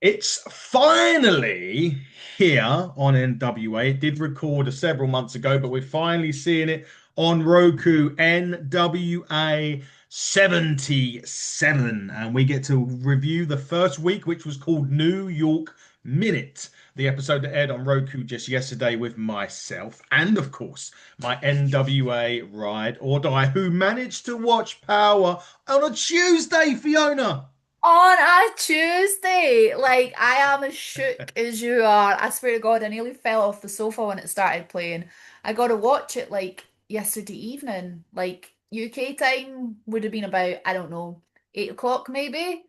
It's finally here on NWA. It did record several months ago, but we're finally seeing it on Roku. NWA 77. And we get to review the first week, which was called New York Minute. The episode that aired on Roku just yesterday with myself and, of course, my NWA ride or die, who managed to watch Power on a Tuesday, Fiona. On a Tuesday, like I am as shook as you are. I swear to God, I nearly fell off the sofa when it started playing. I got to watch it like yesterday evening. Like UK time would have been about, I don't know, 8 o'clock maybe.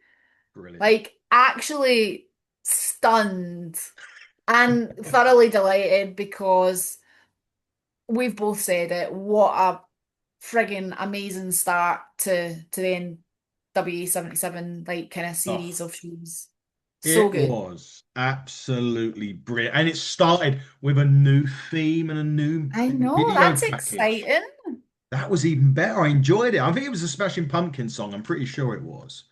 Brilliant. Like actually stunned and thoroughly delighted because we've both said it. What a friggin' amazing start to the NWA 77 like kind of Oh. series of shows. So It good. was absolutely brilliant. And it started with a new theme and a new I know, video that's package. exciting. That was even better. I enjoyed it. I think it was a Smashing Pumpkin song. I'm pretty sure it was.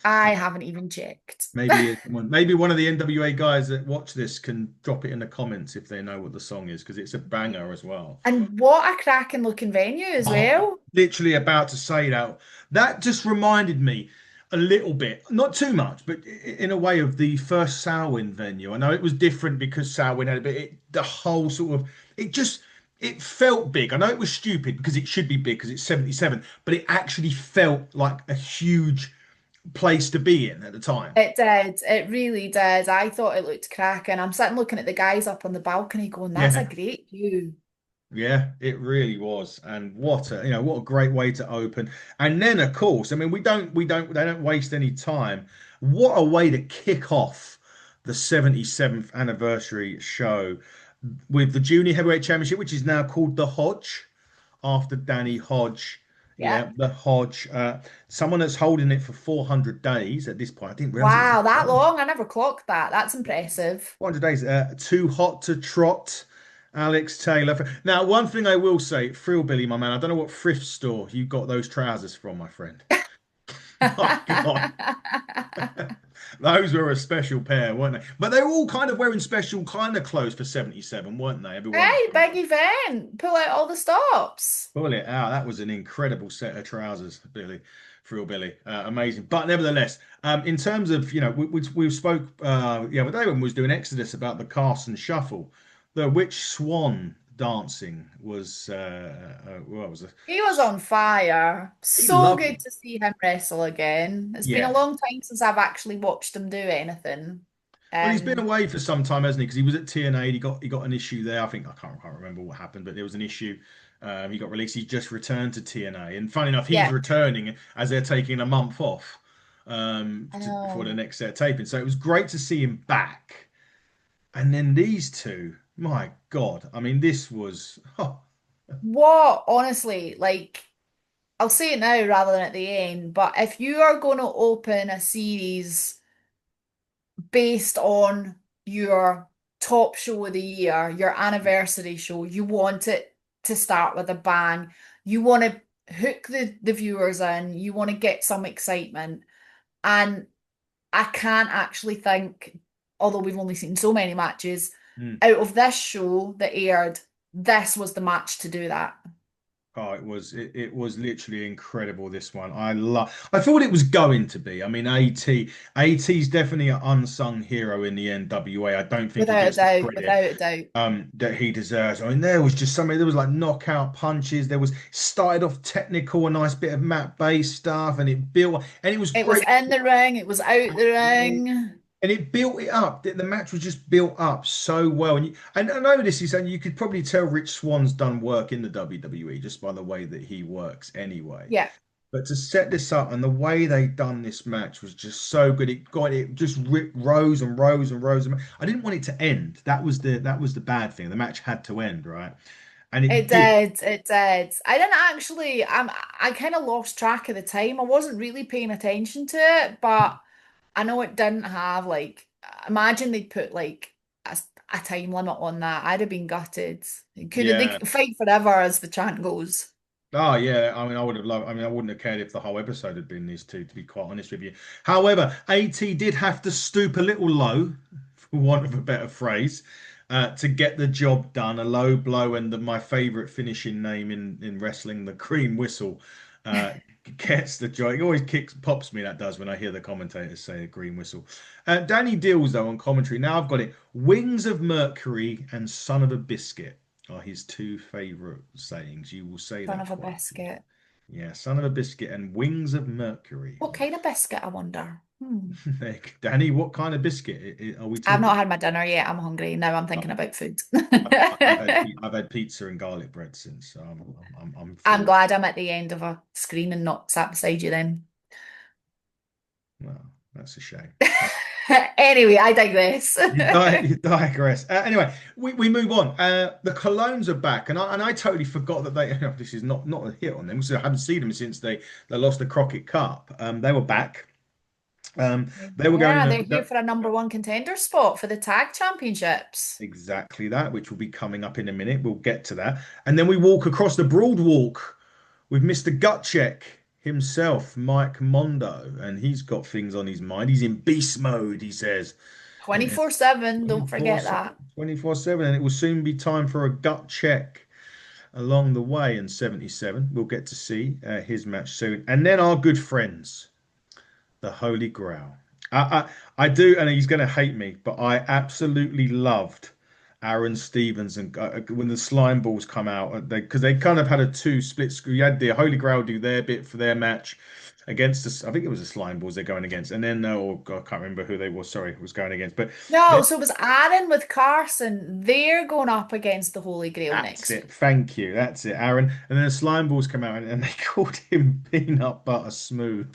I haven't even checked. Maybe one of the NWA guys that watch this can drop it in the comments if they know what the song is, because it's a banger as well. And what a cracking looking venue as Oh, well. literally about to say that. That just reminded me a little bit, not too much, but in a way of the first Samhain venue. I know it was different because Samhain had a bit, the whole sort of, it just, it felt big. I know it was stupid because it should be big because it's 77, but it actually felt like a huge place to be in at the time. It did. It really did. I thought it looked cracking. I'm sitting looking at the guys up on the balcony going, that's a Yeah. great view. Yeah, it really was. And what a great way to open. And then of course, I mean, they don't waste any time. What a way to kick off the 77th anniversary show with the Junior Heavyweight Championship, which is now called the Hodge after Danny Hodge. Yeah. Yeah, the Hodge. Someone that's holding it for 400 days at this point. I didn't realize it was Wow, that that long. long. I never clocked that. That's impressive. 400 days. Too hot to trot. Alex Taylor. Now, one thing I will say, Frill Billy, my man, I don't know what thrift store you got those trousers from, my friend. My God. Those were a special pair, weren't they? But they were all kind of wearing special kind of clothes for 77, weren't they? Every one of Hey, them. big event. Pull out all the stops. Pull it out. That was an incredible set of trousers, Billy. Frill Billy. Amazing. But nevertheless, in terms of, we spoke the other day when we was doing Exodus about the Carson Shuffle. The Rich Swann dancing was what was it? He was on fire. He So loved good it. to see him wrestle again. It's been a Yeah. long time since I've actually watched him do anything. Well, he's been Um, away for some time, hasn't he? Because he was at TNA. He got an issue there. I think I can't remember what happened, but there was an issue. He got released. He just returned to TNA, and funny enough, he's yeah, returning as they're taking a month off I before the know. next set taping. So it was great to see him back. And then these two, my God, I mean, this was What, honestly, like, I'll say it now rather than at the end, but if you are going to open a series based on your top show of the year, your anniversary show, you want it to start with a bang. You want to hook the viewers in, you want to get some excitement. And I can't actually think, although we've only seen so many matches, Mm. out of this show that aired, this was the match to do that. Oh, it was literally incredible this one. I thought it was going to be. I mean, AT's definitely an unsung hero in the NWA. I don't think he Without a gets the doubt, credit without a doubt. that he deserves. I mean, there was just something there was like knockout punches. There was started off technical, a nice bit of mat based stuff, and it built and it was It was great. in the ring, it was out the ring. And it built it up. The match was just built up so well. And I know this is, and you could probably tell Rich Swann's done work in the WWE just by the way that he works anyway. Yeah, But to set this up and the way they done this match was just so good. It just rose and rose and rose. I didn't want it to end. That was the bad thing. The match had to end, right? And it it did. did. It did. I didn't actually, I kind of lost track of the time. I wasn't really paying attention to it, but I know it didn't have like, imagine they'd put like a time limit on that. I'd have been gutted. Could they Yeah. could fight forever as the chant goes? Oh yeah, I mean, I would have loved. I mean, I wouldn't have cared if the whole episode had been these two, to be quite honest with you. However, AT did have to stoop a little low, for want of a better phrase, to get the job done. A low blow, and my favourite finishing name in wrestling, the cream whistle, uh, gets the job. It always pops me, that does, when I hear the commentators say a green whistle. Danny Dills though on commentary. Now I've got it. Wings of Mercury and Son of a Biscuit are his two favorite sayings. You will say Son that of a quite. biscuit. Yeah, son of a biscuit and wings of Mercury. What kind of biscuit, I wonder? Hmm. Danny, what kind of biscuit are we I've not talking? had my dinner yet. I'm hungry. Now I'm thinking Oh, about food. I've had pizza and garlic bread since, so I'm I'm full. glad I'm at the end of a screen and not sat beside you then. Well, that's a shame. Anyway, I digress. You digress. Anyway, we move on. The Colognes are back, and I totally forgot that they. This is not a hit on them because I haven't seen them since they lost the Crockett Cup. They were back. They were going Yeah, in they're here for a number one contender spot for the tag championships. exactly that, which will be coming up in a minute. We'll get to that. And then we walk across the broad walk with Mr. Gutcheck himself, Mike Mondo, and he's got things on his mind. He's in beast mode, he says. And 24/7, don't 24, forget that. 24/7, and it will soon be time for a gut check along the way in 77. We'll get to see his match soon. And then our good friends, the Holy Grail. I do, and he's going to hate me, but I absolutely loved Aaron Stevens and when the slime balls come out, because they kind of had a two split screw. You had the Holy Grail do their bit for their match against us. I think it was the slime balls they're going against, and then oh God, I can't remember who they was. Sorry, was going against, but No, then, so it was Aaron with Carson. They're going up against the Holy Grail that's next it. week. Thank you. That's it, Aaron. And then the slime balls come out, and they called him Peanut Butter Smooth.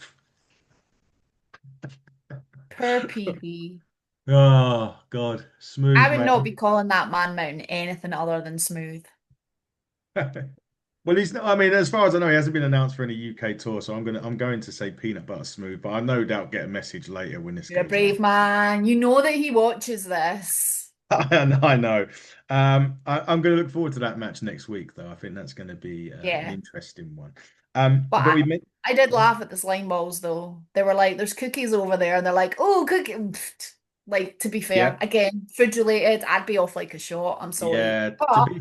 Per PB. Oh God, I smooth, would mate. not be calling that man mountain anything other than smooth. Well, he's not. I mean, as far as I know, he hasn't been announced for any UK tour, so I'm going to say peanut butter smooth, but I no doubt get a message later when this You're a goes out. brave man. You know that he watches this. I know. I'm going to look forward to that match next week, though. I think that's going to be an Yeah. interesting one. But But I, we met. I did laugh at the slime balls though. They were like, there's cookies over there, and they're like, oh, cookie. Like, to be fair, Yeah, again, food related, I'd be off like a shot. I'm sorry. yeah. To But be,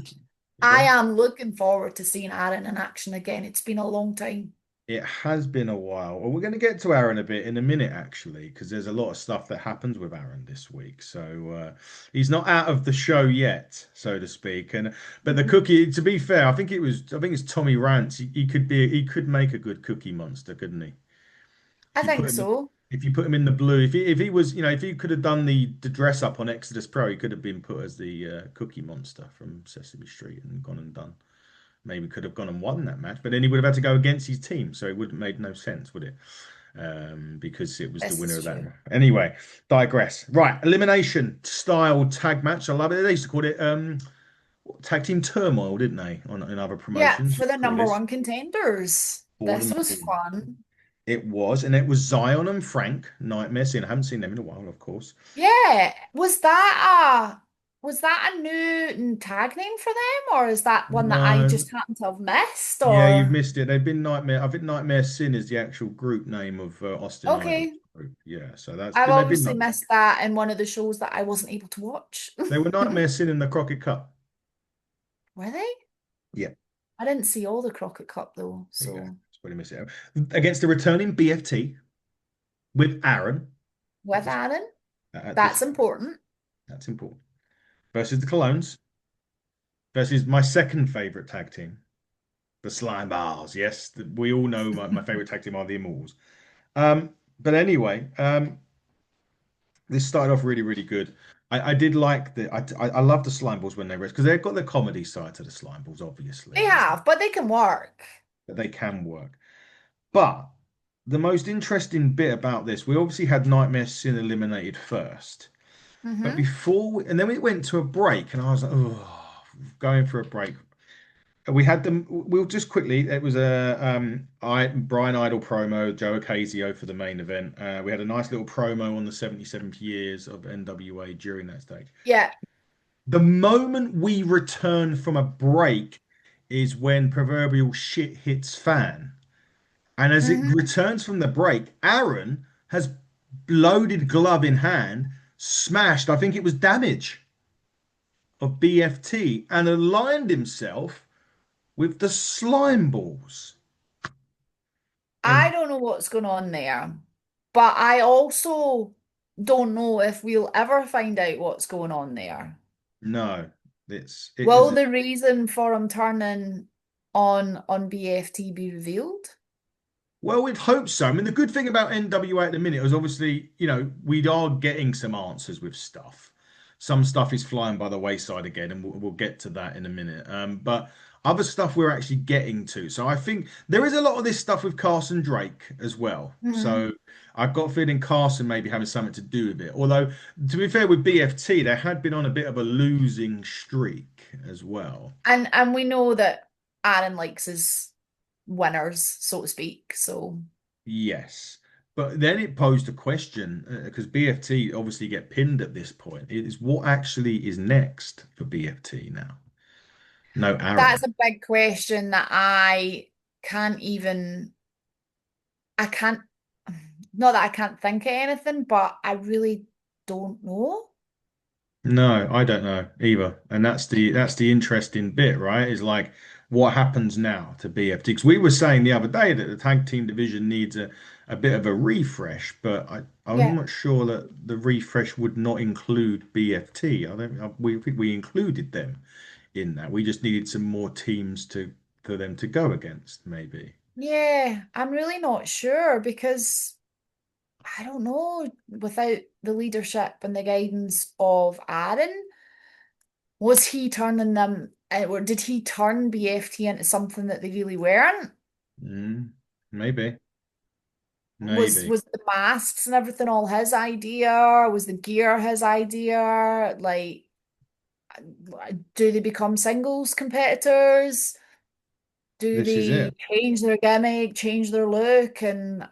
go I on. am looking forward to seeing Aaron in action again. It's been a long time. It has been a while. Well, we're going to get to Aaron a bit in a minute, actually, because there's a lot of stuff that happens with Aaron this week. So he's not out of the show yet, so to speak. And but the Mhm. cookie, to be fair, I think it's Tommy Rance. He could make a good cookie monster, couldn't he? I If you put think him, so. if you put him in the blue, if he was, if he could have done the dress up on Exodus Pro, he could have been put as the Cookie Monster from Sesame Street and gone and done. Maybe could have gone and won that match, but then he would have had to go against his team, so it would have made no sense, would it? Because it was the This winner is of that. true. Anyway, digress. Right, elimination style tag match. I love it. They used to call it tag team turmoil, didn't they? On in other Yeah, promotions, for used the to call number this one contenders. for the This number was one. fun. It was, and it was Zion and Frank Nightmare Sin. I haven't seen them in a while, of course. Yeah, was that a new tag name for them, or is that one that I No, just happened to have missed? yeah, you've Or missed it. They've been Nightmare. I think Nightmare Sin is the actual group name of Austin Idol's okay, group. Yeah, so that's I've been they've been obviously Nightmare. missed that in one of the shows that I wasn't able to watch. They were Nightmare Sin in the Crockett Cup. Were they? Yeah, I didn't see all the Crockett Cup though, there you go. so That's what I miss it. Against the returning BFT with Aaron at with this Aaron, at that's this important. that's important versus the Colognes versus my second favorite tag team, the Slime Bars. Yes, we all know my favorite tag team are the Immortals. But anyway, this started off really good. I did like I love the Slime Balls when they rest because they've got the comedy side to the Slime Balls. Obviously, They have, but they can work. they can work. But the most interesting bit about this, we obviously had Nightmare Sin eliminated first. But Hmm. and then we went to a break, and I was like, oh, going for a break. We had them. We'll just quickly. It was a Brian Idol promo, Joe Ocasio for the main event. We had a nice little promo on the 77th years of NWA during that stage. Yeah. The moment we return from a break is when proverbial shit hits fan. And as it Hmm. returns from the break, Aaron has loaded glove in hand, smashed, I think it was damage of BFT, and aligned himself with the slime balls. I And don't know what's going on there, but I also don't know if we'll ever find out what's going on there. no, it Will is. the reason for him turning on BFT be revealed? Well, we'd hope so. I mean, the good thing about NWA at the minute is obviously, we are getting some answers with stuff. Some stuff is flying by the wayside again, and we'll get to that in a minute. But other stuff we're actually getting to. So I think there is a lot of this stuff with Carson Drake as well. Hmm. So I've got a feeling Carson maybe having something to do with it. Although, to be fair, with BFT, they had been on a bit of a losing streak as well. And we know that Aaron likes his winners, so to speak. So Yes. But then it posed a question because BFT obviously get pinned at this point. Is what actually is next for BFT now? No, that's Aaron. a big question that can't even I can't not that I can't think of anything, but I really don't know. No, I don't know either. And that's the interesting bit, right? Is like what happens now to BFT? Because we were saying the other day that the tag team division needs a bit of a refresh, but I'm Yeah. not sure that the refresh would not include BFT. We think we included them in that. We just needed some more teams to for them to go against, maybe. Yeah, I'm really not sure because I don't know, without the leadership and the guidance of Aaron, was he turning them, or did he turn BFT into something that they really weren't? Mm, maybe, Was maybe. was the masks and everything all his idea? Was the gear his idea? Like, do they become singles competitors? Do This is they it. change their gimmick, change their look, and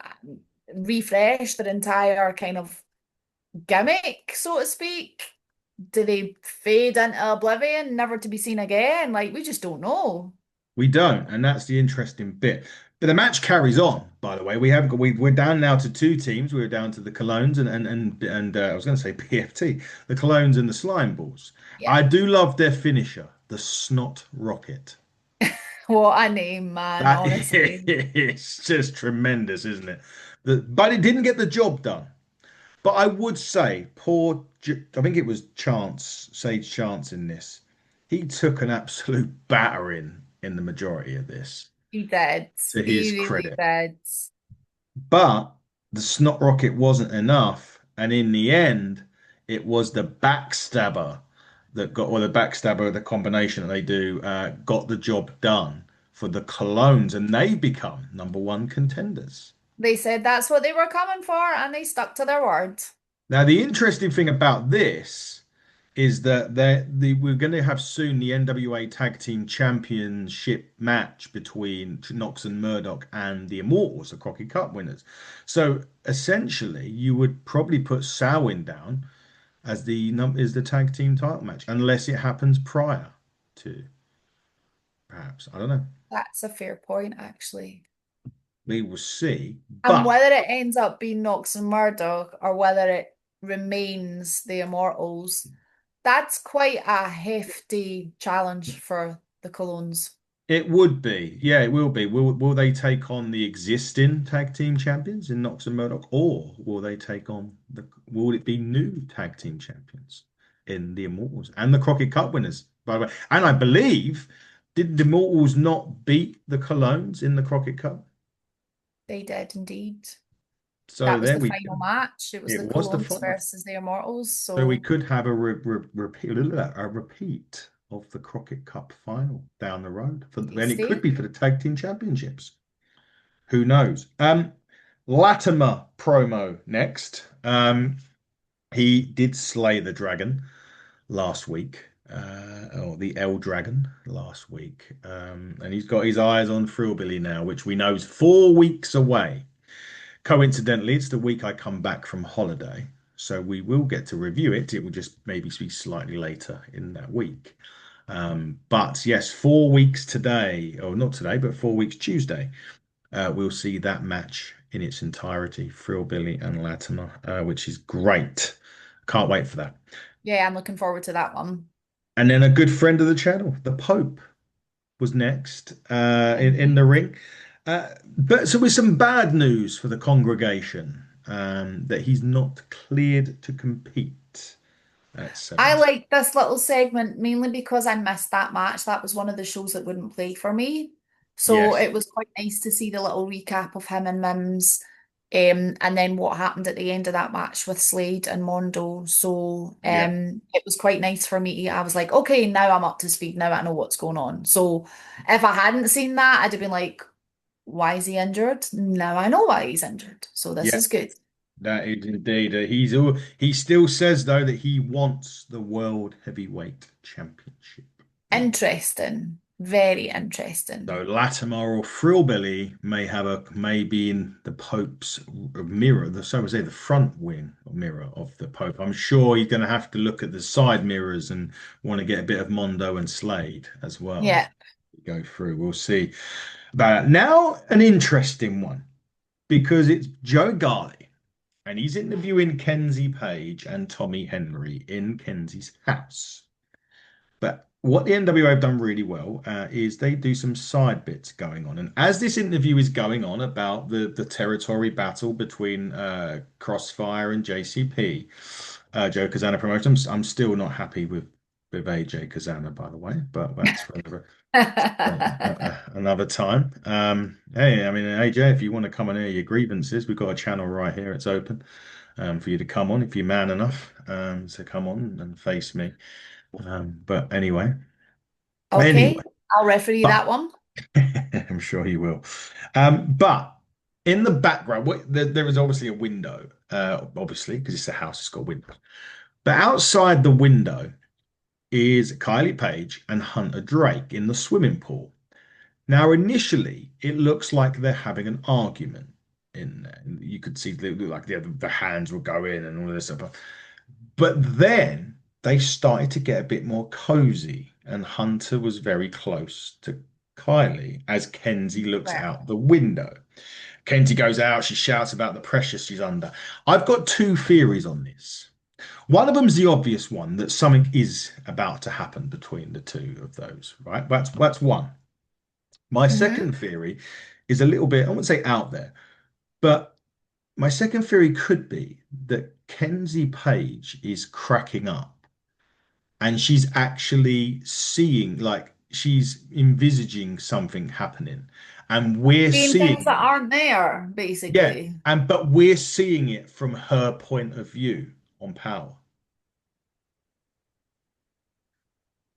refresh their entire kind of gimmick, so to speak? Do they fade into oblivion, never to be seen again? Like, we just don't know. We don't, and that's the interesting bit. But the match carries on, by the way. We haven't got, we're down now to two teams. We're down to the Colognes and I was going to say PFT, the Colognes and the Slime Balls. Yeah. I do love their finisher, the Snot Rocket. What a name, man, That honestly. is just tremendous, isn't it? But it didn't get the job done. But I would say, I think it was Sage Chance in this. He took an absolute battering in the majority of this, He did. to his He really credit. did. But the snot rocket wasn't enough. And in the end, it was the backstabber or the backstabber, the combination that they do, got the job done for the Colognes, and they become number one contenders. They said that's what they were coming for, and they stuck to their word. Now, the interesting thing about this is that we're going to have soon the NWA Tag Team Championship match between Knox and Murdoch and the Immortals, the Crockett Cup winners. So essentially, you would probably put Samhain down as the tag team title match, unless it happens prior to, perhaps. I don't know. That's a fair point, actually. We will see. And But whether it ends up being Knox and Murdoch or whether it remains the Immortals, that's quite a hefty challenge for the Colognes. it would be, yeah, it will be. Will they take on the existing tag team champions in Knox and Murdoch, or will it be new tag team champions in the Immortals and the Crockett Cup winners, by the way? And I believe, did the Immortals not beat the Colognes in the Crockett Cup? They did indeed. So That was there the we final go. match. It was It the was the Colognes final. versus the Immortals. So we So could have a repeat of the Crockett Cup final down the road you and it could see, be for the tag team championships. Who knows? Latimer promo next. He did slay the dragon last week, or the L Dragon last week, and he's got his eyes on Thrillbilly now, which we know is 4 weeks away. Coincidentally, it's the week I come back from holiday, so we will get to review it. It will just maybe be slightly later in that week. But yes, 4 weeks today, or not today, but 4 weeks Tuesday, we'll see that match in its entirety, Thrill Billy and Latimer, which is great. Can't wait for that. Yeah, I'm looking forward to that one. And then a good friend of the channel, the Pope, was next in the ring. But so with some bad news for the congregation that he's not cleared to compete at I 70. like this little segment mainly because I missed that match. That was one of the shows that wouldn't play for me. So Yes. it was quite nice to see the little recap of him and Mims, and then what happened at the end of that match with Slade and Mondo. So Yeah. it was quite nice for me. I was like, okay, now I'm up to speed. Now I know what's going on. So if I hadn't seen that, I'd have been like, why is he injured? Now I know why he's injured. So this Yeah. is good. That is indeed. He still says though that he wants the World Heavyweight Championship. Interesting. Very So interesting. Latimer or Frillbilly may be in the Pope's mirror, so to say, the front wing mirror of the Pope. I'm sure he's going to have to look at the side mirrors and want to get a bit of Mondo and Slade as well as Yeah. we go through. We'll see about it. Now, an interesting one because it's Joe Garley and he's interviewing Kenzie Page and Tommy Henry in Kenzie's house. But what the NWA have done really well is they do some side bits going on. And as this interview is going on about the territory battle between Crossfire and JCP, Joe Kazana Promotions, I'm still not happy with AJ Kazana, by the way, but that's for another time. Hey, I mean, AJ, if you want to come and air your grievances, we've got a channel right here. It's open for you to come on if you're man enough to come on and face me. But anyway, Okay, I'll referee but that one. I'm sure he will. But in the background, there is obviously a window, obviously, because it's a house, it's got a window. But outside the window is Kylie Page and Hunter Drake in the swimming pool. Now, initially, it looks like they're having an argument in there. You could see like the hands were going and all this stuff. But then they started to get a bit more cozy, and Hunter was very close to Kylie as Kenzie looks Right. out the window. Kenzie goes out, she shouts about the pressure she's under. I've got two theories on this. One of them's the obvious one that something is about to happen between the two of those, right? That's one. My Hmm. second theory is a little bit, I wouldn't say out there, but my second theory could be that Kenzie Page is cracking up and she's actually seeing, like, she's envisaging something happening. And we're Seeing things seeing that it. aren't there, Yeah. basically. But we're seeing it from her point of view on power.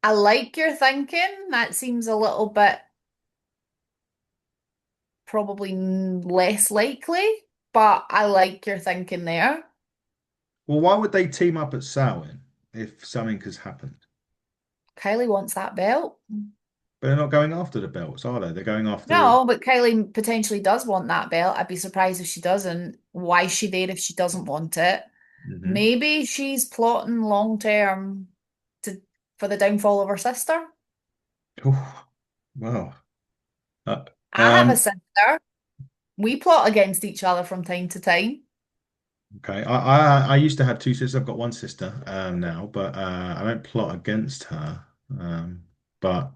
I like your thinking. That seems a little bit probably less likely, but I like your thinking there. Well, why would they team up at Samhain if something has happened? Kylie wants that belt. But they're not going after the belts, are they? They're going after. No, but Kylie potentially does want that belt. I'd be surprised if she doesn't. Why is she there if she doesn't want it? Mhm. Maybe she's plotting long term to for the downfall of her sister. Oh, wow. Uh, I have a um, sister. We plot against each other from time to time. okay. I used to have two sisters. I've got one sister now, but I don't plot against her. But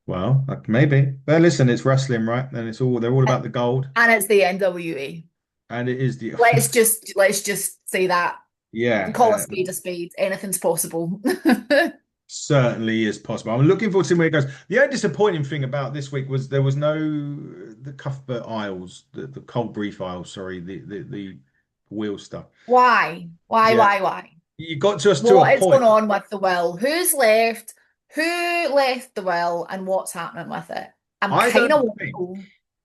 well, maybe. Well, listen, it's wrestling, right? And they're all about the gold, And it's the NWA. and it is the Let's just say that. Call a yeah, spade a spade. Anything's possible. certainly is possible. I'm looking forward to seeing where it goes. The only disappointing thing about this week was there was no the Cuthbert aisles, the cold brief aisles, sorry, the wheel stuff. Why? Why, Yeah, why, why? you got to us to a What is point. going on with the will? Who's left? Who left the will and what's happening with it? I'm I kind don't of want think to.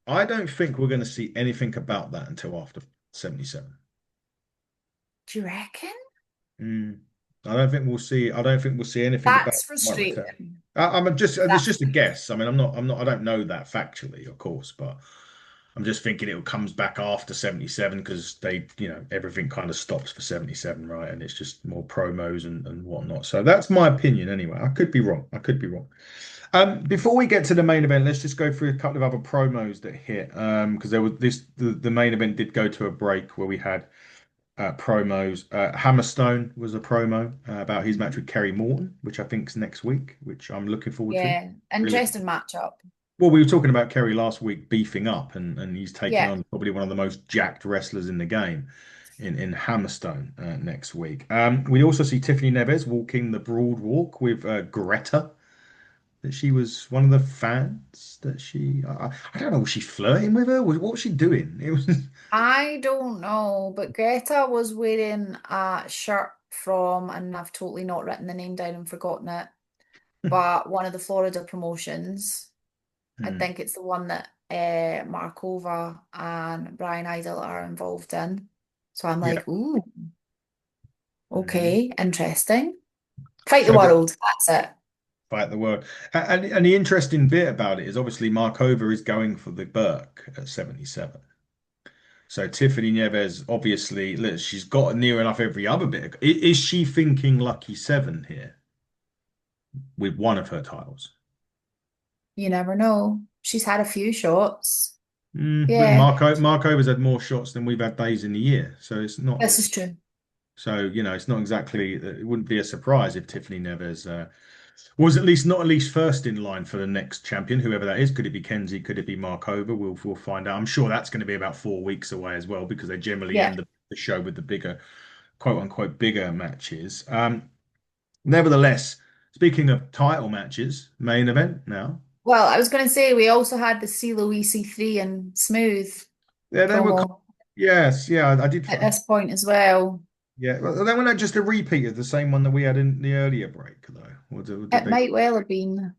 I don't think we're going to see anything about that until after 77. Do you reckon? Mm. I don't think we'll see anything about That's Mike return. frustrating. I'm just, it's That's just a guess. I mean, I'm not, I don't know that factually, of course, but I'm just thinking it comes back after 77 because everything kind of stops for 77, right? And it's just more promos and whatnot. So that's my opinion anyway. I could be wrong. I could be wrong. Before we get to the main event, let's just go through a couple of other promos that hit. Because there was the main event did go to a break where we had promos. Hammerstone was a promo about his match with Kerry Morton, which I think is next week, which I'm looking forward to. Yeah, Really. interesting matchup. Well, we were talking about Kerry last week beefing up, and he's taking Yeah, on probably one of the most jacked wrestlers in the game in Hammerstone next week. We also see Tiffany Neves walking the Broad Walk with Greta. That she was one of the fans. I don't know. Was she flirting with her? What was she doing? It was. I don't know, but Greta was wearing a shirt from, and I've totally not written the name down and forgotten it, but one of the Florida promotions. I Hmm. think it's the one that Markova and Brian Idol are involved in. So I'm Yeah. like, ooh, Hmm. okay, interesting. Fight the So that world, that's it. fight the world. And the interesting bit about it is obviously Markova is going for the Burke at 77. So Tiffany Neves, obviously, look, she's got near enough every other bit. Is she thinking lucky seven here with one of her titles? You never know. She's had a few shots. But Yeah, Markova's had more shots than we've had days in the year. So it's not. this is true. So it's not exactly. It wouldn't be a surprise if Tiffany Neves was at least not at least first in line for the next champion, whoever that is. Could it be Kenzie? Could it be Markova? We'll find out. I'm sure that's going to be about 4 weeks away as well because they generally Yeah. end the show with the bigger, quote unquote, bigger matches. Nevertheless, speaking of title matches, main event now. Well, I was going to say we also had the CeeLo EC3 and Smooth Yeah, they were. promo Yes, yeah, I did. at this point as well. Yeah, well, they were not just a repeat of the same one that we had in the earlier break, though. Or did It they might well have been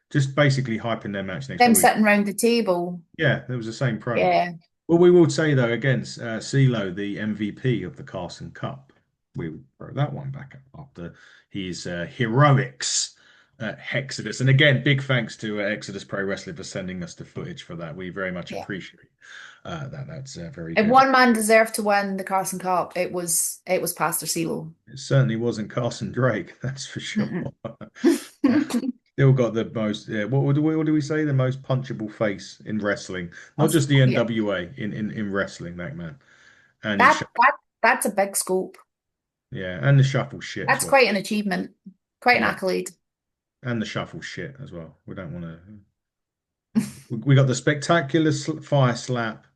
just basically hyping their match next them week? sitting around the table. Yeah, there was the same promo. Yeah. Well, we will say though, against CeeLo, the MVP of the Carson Cup, we will throw that one back up after his heroics at Exodus. And again, big thanks to Exodus Pro Wrestling for sending us the footage for that. We very much Yeah. appreciate that. That's very If good. one man deserved to win the Carson Cup, it was Pastor CeeLo. It certainly wasn't Carson Drake, that's for sure. Mm-mm. Still got the most. Yeah, what do we say? The most punchable face in wrestling, not just the Yeah. NWA in wrestling. That man, and That that that's a big scope. and the shuffle shit as That's well. quite an achievement, quite an Yeah, accolade. and the shuffle shit as well. We don't want to. We got the spectacular fire slap.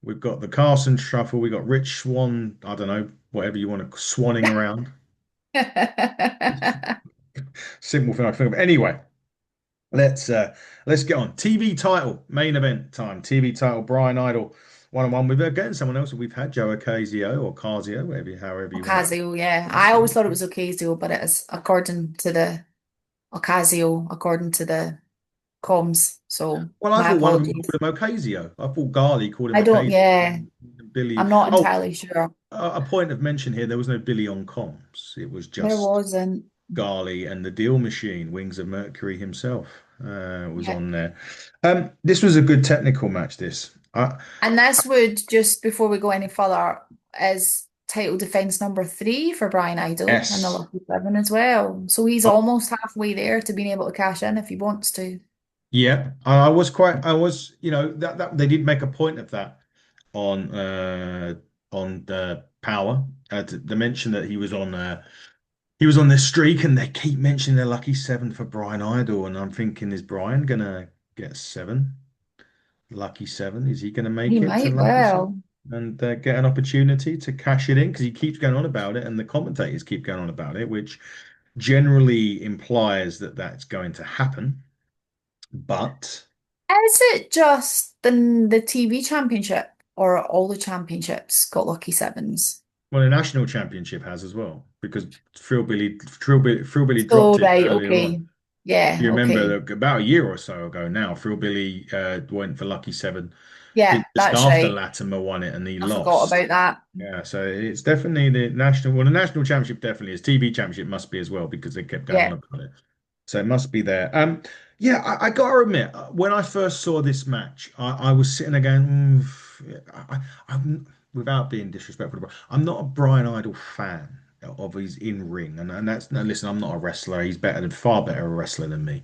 We've got the Carson shuffle. We got Rich Swann. I don't know, whatever you want to swanning around. Simple thing I think of. Anyway, let's uh let's get on. TV title, main event time. TV title, Brian Idol, one-on-one with again someone else that we've had, Joe Ocasio or Casio, however you want to Ocasio, yeah. I pronounce it. always thought it was Ocasio, but it is according to the Ocasio, according to the comms. So Well, I my thought one of them apologies. called him Ocasio. I thought Garley called him I don't, Ocasio. yeah, Billy. I'm not Oh, entirely sure. a point of mention here, there was no Billy on comms. It was There just wasn't. Garley and the Deal Machine, Wings of Mercury himself, was Yeah. on there. This was a good technical match, this. And this would, just before we go any further, is title defense number 3 for Brian Idol and the Yes. Lucky Seven as well. So he's almost halfway there to being able to cash in if he wants to. Yeah, I was, that they did make a point of that on the Power to mention that he was on this streak, and they keep mentioning their lucky seven for Brian Idol, and I'm thinking, is Brian gonna get seven? Lucky seven? Is he gonna He make it to might lucky seven well. and get an opportunity to cash it in? Because he keeps going on about it, and the commentators keep going on about it, which generally implies that that's going to happen, but. Is it just the TV championship or are all the championships got lucky sevens? Well, the national championship has as well because Phil Billy dropped So, it right, earlier on. okay. If Yeah, you remember, okay. about a year or so ago now, Phil Billy went for Lucky Seven, Yeah, did just that's after right. Latimer won it and he I forgot lost. about that. Yeah, so it's definitely the national. Well, the national championship definitely is. TV championship must be as well because they kept going on Yeah. about it. So it must be there. Yeah, I got to admit, when I first saw this match, I was sitting there going, I'm, without being disrespectful, I'm not a Brian Idol fan of his in ring, and that's no. Listen, I'm not a wrestler. He's better than far better a wrestler than me.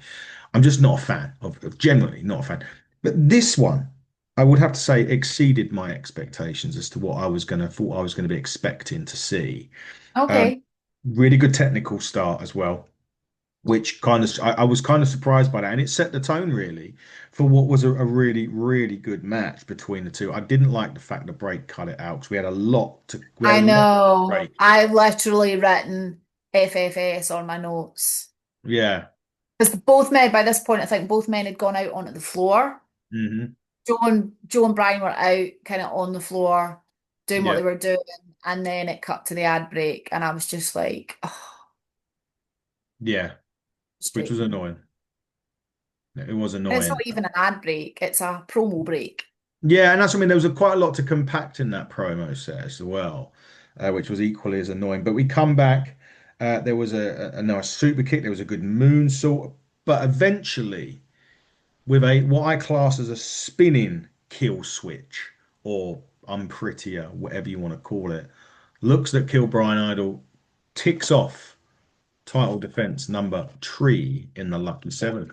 I'm just not a fan of generally not a fan. But this one, I would have to say, exceeded my expectations as to what I was gonna thought I was gonna be expecting to see. Um, Okay. really good technical start as well, which kind of I was kind of surprised by that, and it set the tone really for what was a really really good match between the two. I didn't like the fact the break cut it out because we had I a lot to know. break. I literally written FFS on my notes. Yeah. Because both men, by this point, I think both men had gone out onto the floor. Hmm. Joe and Brian were out kind of on the floor doing what they Yep. were doing. And then it cut to the ad break. And I was just like, oh, Yeah. Which was frustrating. annoying. It was And it's not annoying. even an ad break, it's a promo break. Yeah, and that's what I mean. There was quite a lot to compact in that promo set as well, which was equally as annoying. But we come back. There was a nice super kick. There was a good moonsault. But eventually, with a what I class as a spinning kill switch, or unprettier, whatever you want to call it, looks that Kill Brian Idol ticks off title defense number three in the Lucky Seven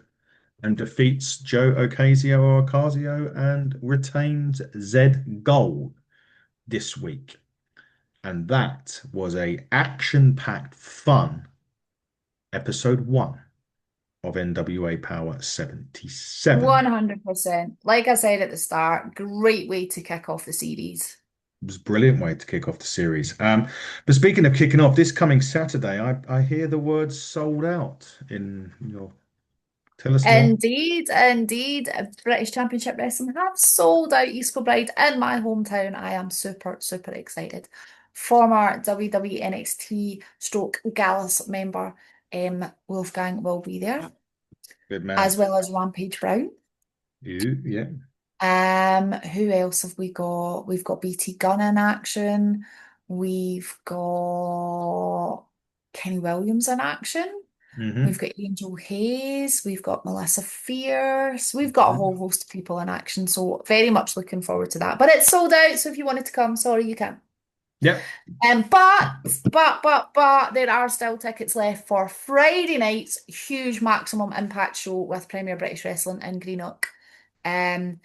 and defeats Joe Ocasio and retains Z Gold this week. And that was a action-packed, fun episode one of NWA Power 77. 100%. Like I said at the start, great way to kick off the series. It was a brilliant way to kick off the series. But speaking of kicking off, this coming Saturday, I hear the words sold out in your. Tell us more. Indeed, indeed. British Championship Wrestling have sold out East Kilbride in my hometown. I am super, super excited. Former WWE NXT stroke Gallus member Wolfgang will be there, Good man. as well as Rampage Brown. You, yeah. Who else have we got? We've got BT Gunn in action. We've got Kenny Williams in action. We've Hmm. got Angel Hayes. We've got Melissa Fierce. We've got a whole host of people in action. So very much looking forward to that. But it's sold out. So if you wanted to come, sorry, you can. Yep. But there are still tickets left for Friday night's huge Maximum Impact show with Premier British Wrestling in Greenock. Um,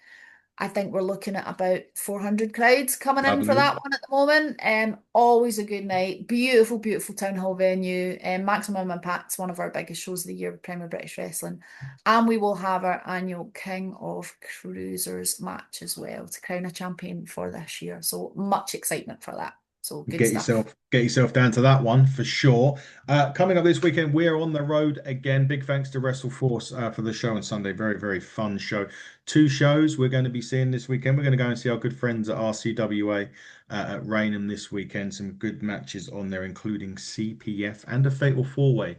I think we're looking at about 400 crowds coming in for Lovely. that one at the moment. Always a good night. Beautiful, beautiful town hall venue. Maximum Impact's one of our biggest shows of the year with Premier British Wrestling. And we will have our annual King of Cruisers match as well to crown a champion for this year. So much excitement for that. So good stuff. Get yourself down to that one for sure. Coming up this weekend, we're on the road again. Big thanks to WrestleForce for the show on Sunday. Very, very fun show. Two shows we're going to be seeing this weekend. We're going to go and see our good friends at RCWA at Raynham this weekend. Some good matches on there, including CPF and a Fatal Four Way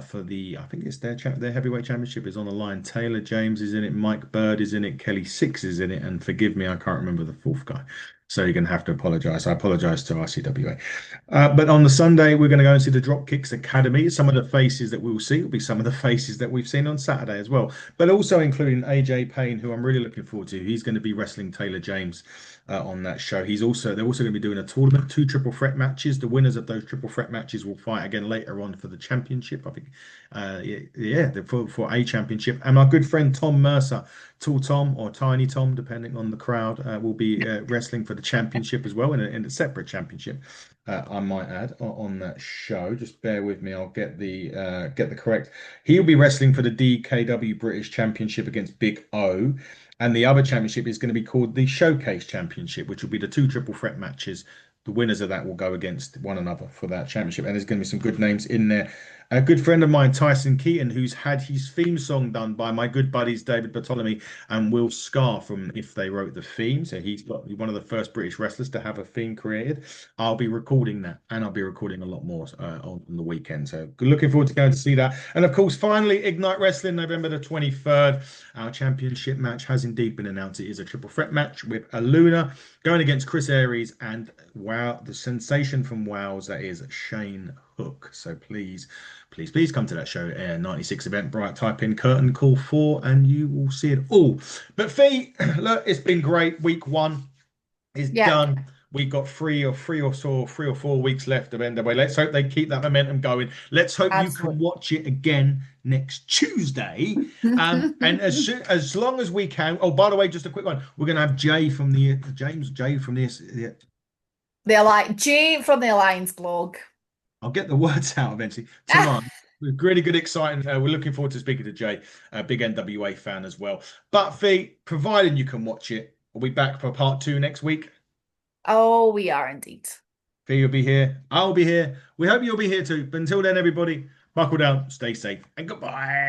for the. I think it's their heavyweight championship is on the line. Taylor James is in it. Mike Bird is in it. Kelly Six is in it. And forgive me, I can't remember the fourth guy. So you're going to have to apologize. I apologize to RCWA. But on the Sunday, we're going to go and see the Dropkicks Academy. Some of the faces that we'll see will be some of the faces that we've seen on Saturday as well, but also including AJ Payne, who I'm really looking forward to. He's going to be wrestling Taylor James on that show. They're also going to be doing a tournament, two triple threat matches. The winners of those triple threat matches will fight again later on for the championship. I think, for a championship. And my good friend Tom Mercer, Tall Tom or Tiny Tom, depending on the crowd, will be wrestling for the championship as well in a separate championship. I might add on that show. Just bear with me. I'll get the correct. He'll be wrestling for the DKW British Championship against Big O, and the other championship is going to be called the Showcase Championship, which will be the two triple threat matches. The winners of that will go against one another for that championship, and there's going to be some good names in there. A good friend of mine, Tyson Keaton, who's had his theme song done by my good buddies David Bartholomew and Will Scar from If They Wrote the Theme. So he's got one of the first British wrestlers to have a theme created. I'll be recording that, and I'll be recording a lot more on the weekend. So looking forward to going to see that. And of course, finally, Ignite Wrestling, November the 23rd. Our championship match has indeed been announced. It is a triple threat match with Aluna going against Chris Aries and wow, the sensation from Wows, that is Shane hook. So please come to that show, Air 96 Eventbrite. Type in Curtain Call 4 and you will see it all. But Fee, look, it's been great. Week one is Yeah, done. We've got three or 4 weeks left of NWA. Let's hope they keep that momentum going. Let's hope you can absolutely. watch it again next Tuesday. And as long as we can. Oh, by the way, just a quick one. We're going to have Jay from the. They're like Jay from the Alliance blog. I'll get the words out eventually tomorrow. Really good, exciting. We're looking forward to speaking to Jay, a big NWA fan as well. But Fee, providing you can watch it, we'll be back for part two next week. Oh, we are indeed. Fee, you'll be here. I'll be here. We hope you'll be here too. But until then, everybody, buckle down, stay safe, and goodbye.